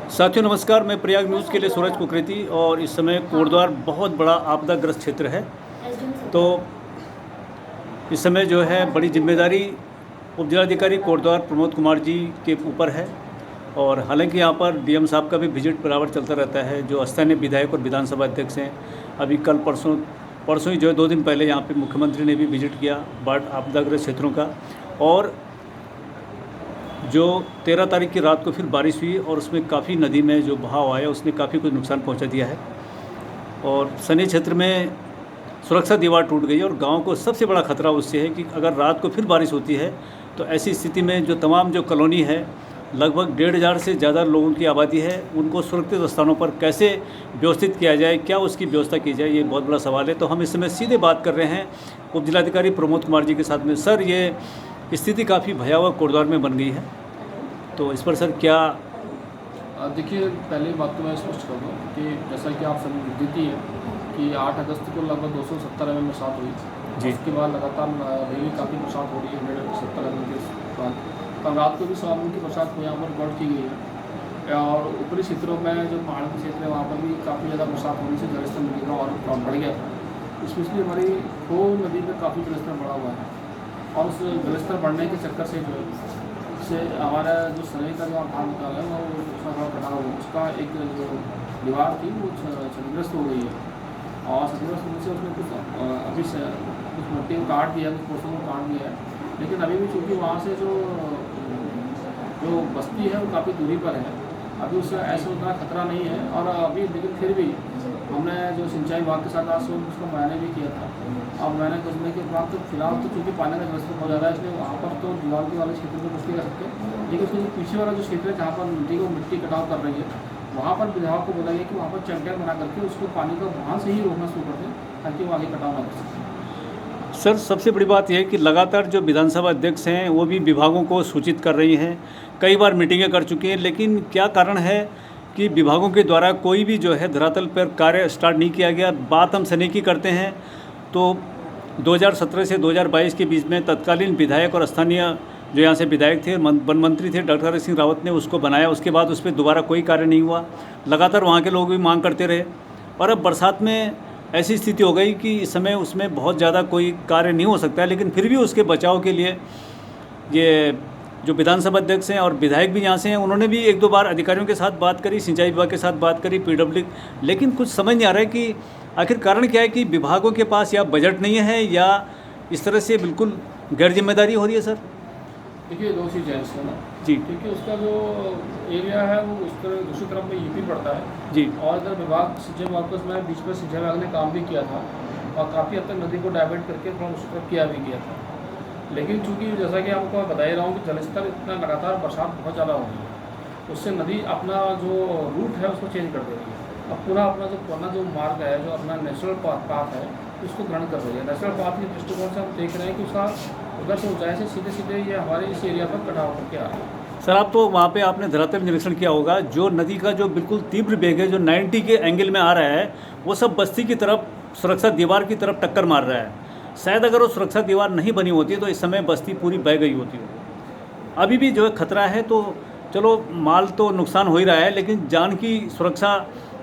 साथियों नमस्कार, मैं प्रयाग न्यूज़ के लिए सूरज कुकरेती और इस समय कोटद्वार बहुत बड़ा आपदाग्रस्त क्षेत्र है। तो इस समय जो है बड़ी जिम्मेदारी उपजिलाधिकारी कोटद्वार प्रमोद कुमार जी के ऊपर है और हालांकि यहाँ पर डीएम साहब का भी विजिट बराबर चलता रहता है। जो स्थानीय विधायक और विधानसभा अध्यक्ष हैं, अभी कल परसों ही जो है 2 दिन पहले यहाँ पे मुख्यमंत्री ने भी विजिट किया बाढ़ आपदाग्रस्त क्षेत्रों का। और जो 13 तारीख की रात को फिर बारिश हुई और उसमें काफ़ी नदी में जो बहाव आया उसने काफ़ी कुछ नुकसान पहुंचा दिया है और सनी क्षेत्र में सुरक्षा दीवार टूट गई और गांव को सबसे बड़ा खतरा उससे है कि अगर रात को फिर बारिश होती है तो ऐसी स्थिति में जो तमाम जो कॉलोनी है, लगभग 1,500 से ज़्यादा लोगों की आबादी है, उनको सुरक्षित स्थानों पर कैसे व्यवस्थित किया जाए, क्या उसकी व्यवस्था की जाए, ये बहुत बड़ा सवाल है। तो हम इस समय सीधे बात कर रहे हैं उपजिलाधिकारी प्रमोद कुमार जी के साथ में। सर, ये स्थिति काफ़ी भयावह कोटद्वार में बन गई है, तो इस पर सर क्या? देखिए, पहली बात तो मैं स्पष्ट कर दूँ कि जैसा कि आप सभी देती है कि 8 अगस्त को लगभग 270 mm बरसात हुई जी। उसके बाद लगातार डेली काफ़ी बरसात हो रही है 170 mm के बाद। कल रात को भी 100 mm की बरसात को यहाँ पर रिकॉर्ड की गई है और ऊपरी क्षेत्रों में जो पहाड़ के क्षेत्र है वहाँ पर भी काफ़ी ज़्यादा बरसात होने से जलस्तर नदी का और बढ़ गया था। स्पेशली हमारी खो नदी में काफ़ी जलस्तर बढ़ा हुआ है और उस जलस्तर बढ़ने के चक्कर से जो से हमारा जो सनई का जो आधार निकाला है वो उसका थोड़ा कटा हुआ, उसका एक जो दीवार थी वो क्षतिग्रस्त हो गई है और क्षतिग्रस्त होने से उसमें कुछ मिट्टी को काट दिया, कुछ पोर्सन को काट दिया है। लेकिन अभी भी चूँकि वहाँ से जो बस्ती है वो काफ़ी दूरी पर है, अभी उससे ऐसा उतना खतरा नहीं है। और अभी लेकिन फिर भी हमने जो सिंचाई विभाग के साथ आज सुबह उसका मुआयना भी किया था और मुआयना करने के बाद तो फिलहाल तो चूँकि पानी का जलस्तर बहुत ज़्यादा है, इसलिए वहाँ पर तो दीवार के वाले क्षेत्र में कुछ नहीं कर सकते। लेकिन उसके जो पीछे वाला जो क्षेत्र है जहाँ पर नदी को मिट्टी कटाव कर रही है, वहाँ पर विभाग को बोला गया कि वहाँ पर चेक डैम बना करके उसको पानी को वहाँ से ही रोकना शुरू कर दें ताकि वो आगे कटाव ना कर सकें। सर, सबसे बड़ी बात यह है कि लगातार जो विधानसभा अध्यक्ष हैं वो भी विभागों को सूचित कर रही हैं, कई बार मीटिंगें कर चुकी हैं, लेकिन क्या कारण है कि विभागों के द्वारा कोई भी जो है धरातल पर कार्य स्टार्ट नहीं किया गया। बात हम सनी की करते हैं तो 2017 से 2022 के बीच में तत्कालीन विधायक और स्थानीय जो यहाँ से विधायक थे, वन मंत्री थे डॉक्टर हरि सिंह रावत ने उसको बनाया। उसके बाद उस पर दोबारा कोई कार्य नहीं हुआ, लगातार वहाँ के लोग भी मांग करते रहे और अब बरसात में ऐसी स्थिति हो गई कि इस समय उसमें बहुत ज़्यादा कोई कार्य नहीं हो सकता है। लेकिन फिर भी उसके बचाव के लिए ये जो विधानसभा अध्यक्ष हैं और विधायक भी यहाँ से हैं, उन्होंने भी 1-2 बार अधिकारियों के साथ बात करी, सिंचाई विभाग के साथ बात करी, पीडब्ल्यू, लेकिन कुछ समझ नहीं आ रहा है कि आखिर कारण क्या है कि विभागों के पास या बजट नहीं है या इस तरह से बिल्कुल गैर जिम्मेदारी हो रही है। सर देखिए, 2 चीज़ें हैं इसमें ना जी, क्योंकि उसका जो एरिया है वो उस तरह दूसरी तरफ में यूपी पड़ता है जी, और इधर विभाग सिंचाई विभाग को इसमें बीच में सिंचाई विभाग ने काम भी किया था और काफ़ी हद तक नदी को डाइवर्ट करके थोड़ा दूसरी तरफ किया भी किया था। लेकिन चूँकि जैसा कि आपको बता ही रहा हूँ कि जलस्तर इतना लगातार बरसात बहुत ज़्यादा हो रही है, उससे नदी अपना जो रूट है उसको चेंज कर दे रही है। अब पूरा अपना जो पुराना जो मार्ग है, जो अपना नेचुरल पाथ है, उसको ग्रहण कर रही है। नेचुरल पाथ के दृष्टिकोण से हम देख रहे हैं कि उसका उधर से ऊंचाई से सीधे सीधे ये हमारे इस एरिया पर कटाव करके आ रहा है। सर आप तो वहाँ पे आपने धरातल निरीक्षण किया होगा, जो नदी का जो बिल्कुल तीव्र वेग है जो 90 के एंगल में आ रहा है, वो सब बस्ती की तरफ सुरक्षा दीवार की तरफ टक्कर मार रहा है। शायद अगर वो सुरक्षा दीवार नहीं बनी होती तो इस समय बस्ती पूरी बह गई होती। अभी भी जो है खतरा है, तो चलो माल तो नुकसान हो ही रहा है, लेकिन जान की सुरक्षा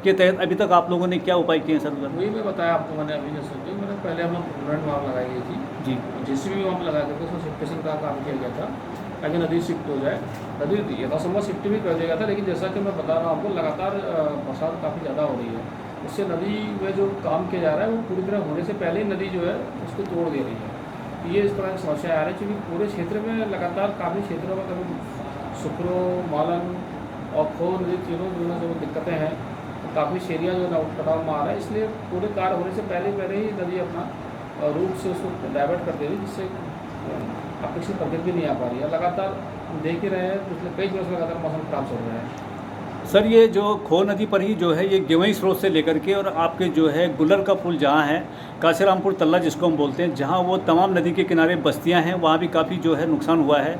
के तहत अभी तक आप लोगों ने क्या उपाय किए हैं सर? उधर वही मैं बताया आपको, मैंने अभी जैसे कि मैंने पहले हम लोग गवर्नमेंट वहाँ लगाई गई थी जी, जेसीबी वहाँ पर लगा करके उसमें शिफ्टेशन का काम किया गया था ताकि नदी शिफ्ट हो जाए। नदी यथासंभव शिफ्ट भी कर दिया गया था, लेकिन जैसा कि मैं बता रहा हूँ आपको, लगातार बरसात काफ़ी ज़्यादा हो रही है, उससे नदी में जो काम किया जा रहा है वो पूरी तरह होने से पहले ही नदी जो है उसको तोड़ दे रही है। ये इस तरह की समस्या आ रही है क्योंकि पूरे क्षेत्र में लगातार काफ़ी क्षेत्रों में कभी सुखरो, मालन और खो नदी तीनों जो जो दिक्कतें हैं, काफ़ी शेरिया जो है कटाव में आ रहा है, इसलिए पूरे कार्य होने से पहले ही नदी अपना रूट से उसको डाइवर्ट कर दे रही है, जिससे अपेक्षित प्रगति भी नहीं आ पा रही है। लगातार देख ही रहे हैं पिछले कई दिनों से लगातार मौसम खराब चल रहा है। सर ये जो खो नदी पर ही जो है ये गेवई स्रोत से लेकर के और आपके जो है गुलर का पुल जहाँ है, काशीरामपुर तल्ला जिसको हम बोलते हैं, जहाँ वो तमाम नदी के किनारे बस्तियाँ हैं, वहाँ भी काफ़ी जो है नुकसान हुआ है।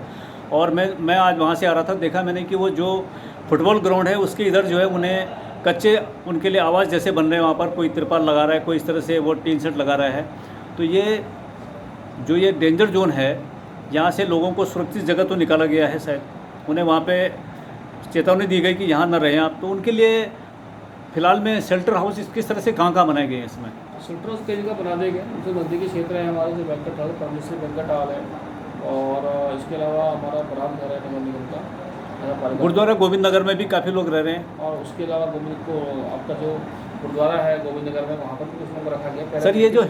और मैं आज वहाँ से आ रहा था, देखा मैंने कि वो जो फुटबॉल ग्राउंड है उसके इधर जो है उन्हें कच्चे उनके लिए आवास जैसे बन रहे हैं, वहाँ पर कोई तिरपाल लगा रहा है, कोई इस तरह से वो टीन सेट लगा रहा है। तो ये डेंजर जोन है, यहाँ से लोगों को सुरक्षित जगह तो निकाला गया है, शायद उन्हें वहाँ पे चेतावनी दी गई कि यहाँ न रहें आप, तो उनके लिए फ़िलहाल में शेल्टर हाउस किस तरह से कहाँ बनाए गए हैं इसमें? शेल्टर हाउस कई जगह बना दिए गए, जो नज़दीकी क्षेत्र है हमारे, जो बैंकट हॉल, परमेश्वरी बैंकट हॉल है, और इसके अलावा हमारा बरात घर है नगर निगम का, गुरुद्वारा गोविंद नगर में भी काफ़ी लोग रह रहे हैं। और उसके अलावा गोविंद को आपका जो गुरुद्वारा है गोविंद नगर में, वहाँ पर भी कुछ लोगों को रखा गया। सर ये जो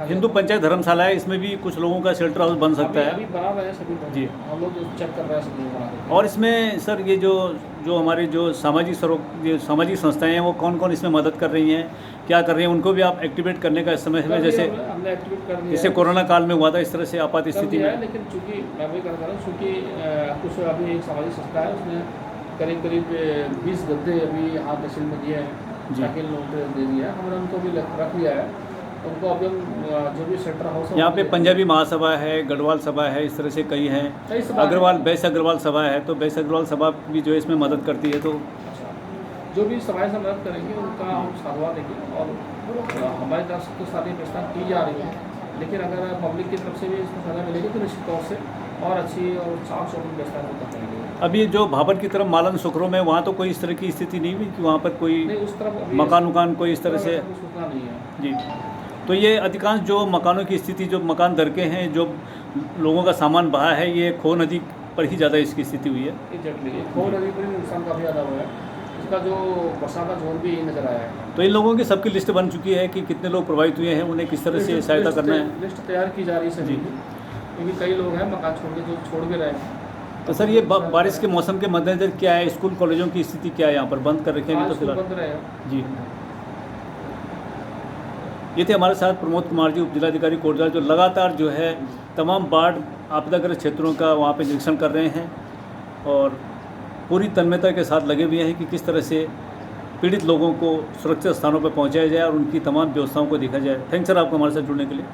हिंदू पंचायत धर्मशाला है, इसमें भी कुछ लोगों का शेल्टर हाउस बन सकता है? अभी बना रहे हैं सभी जी, हम लोग चेक कर रहे हैं सभी बना के। और इसमें सर ये जो हमारे जो सामाजिक संस्थाएं हैं वो कौन कौन इसमें मदद कर रही हैं, क्या कर रही हैं, उनको भी आप एक्टिवेट करने का इस समय है, जैसे हमने एक्टिवेट कर दिया, जैसे कोरोना काल में हुआ था इस तरह से आपात स्थिति में? लेकिन चूँकि मैं वही कहना चाह रहा हूँ, चूँकि कुछ अभी एक सामाजिक संस्था है, उसने करीब 20 गद्दे अभी यहाँ तहसील में दिए हैं, ताकि लोगों को दे दिया है, हमने उनको भी रख लिया है। उनको अभी हम जो भी शेल्टर हाउस है यहाँ पे पंजाबी महासभा है, गढ़वाल सभा है, इस तरह से कई हैं, बैस अग्रवाल सभा है, तो बैस अग्रवाल सभा भी जो है इसमें मदद करती है। तो अच्छा, जो भी सभाएं से मदद करेंगे उनका हम साधुवाद देंगे, और हमारी तरफ से तो सारी व्यवस्था की जा रही है, लेकिन अगर पब्लिक की तरफ से भी इसमें सहायता मिलेगी तो निश्चित तौर से और अच्छी और साफ सुथरी व्यवस्था करेंगे। अभी जो भाबर की तरफ मालन सुखरों में, वहाँ तो कोई इस तरह की स्थिति नहीं हुई कि वहाँ पर कोई उस तरफ मकान कोई इस तरह से? सूचना नहीं है जी, तो ये अधिकांश जो मकानों की स्थिति, जो मकान दरके हैं, जो लोगों का सामान बहा है, ये खो नदी पर ही ज़्यादा इसकी स्थिति हुई है। एग्जैक्टली, खो नदी पर नुकसान काफ़ी ज़्यादा हुआ है, इसका जो बरसात का जोन भी नज़र आया है। तो इन लोगों की सबकी लिस्ट बन चुकी है कि कितने लोग प्रभावित हुए हैं, उन्हें किस तरह से सहायता करना है? लिस्ट तैयार की जा रही है सभी, क्योंकि कई लोग हैं मकान छोड़ के रहे हैं। तो सर ये बारिश के मौसम के मद्देनजर क्या है, स्कूल कॉलेजों की स्थिति क्या है, यहाँ पर बंद कर रखे हैं? तो फिलहाल बंद रहे जी। ये थे हमारे साथ प्रमोद कुमार जी, उपजिलाधिकारी कोटद्वार, जो लगातार जो है तमाम बाढ़ आपदाग्रस्त क्षेत्रों का वहाँ पे निरीक्षण कर रहे हैं और पूरी तन्मयता के साथ लगे हुए हैं कि किस तरह से पीड़ित लोगों को सुरक्षित स्थानों पर पहुँचाया जाए और उनकी तमाम व्यवस्थाओं को देखा जाए। थैंक्स सर आपको हमारे साथ जुड़ने के लिए।